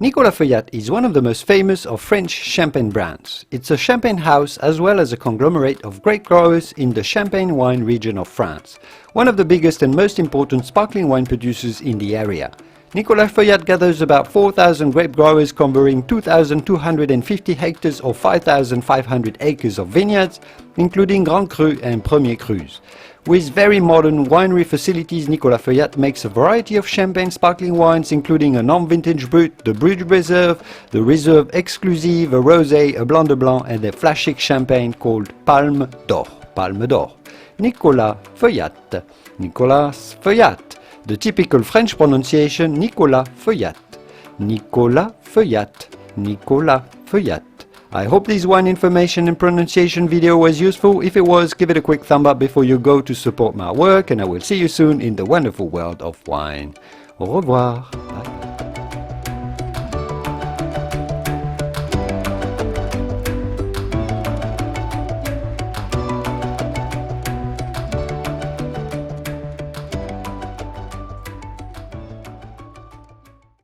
Nicolas Feuillatte is one of the most famous of French champagne brands. It's a champagne house as well as a conglomerate of grape growers in the Champagne wine region of France, one of the biggest and most important sparkling wine producers in the area. Nicolas Feuillatte gathers about 4,000 grape growers covering 2,250 hectares or 5,500 acres of vineyards, including Grand Cru and Premier Crus. With very modern winery facilities, Nicolas Feuillatte makes a variety of champagne sparkling wines, including a non-vintage brut, the Brut Reserve, the Reserve Exclusive, a Rosé, a Blanc de Blanc, and a flagship champagne called Palme d'Or. Palme d'Or. Nicolas Feuillatte. Nicolas Feuillatte. The typical French pronunciation, Nicolas Feuillatte. Nicolas Feuillatte. Nicolas Feuillatte. I hope this wine information and pronunciation video was useful. If it was, give it a quick thumb up before you go to support my work, and I will see you soon in the wonderful world of wine. Au revoir.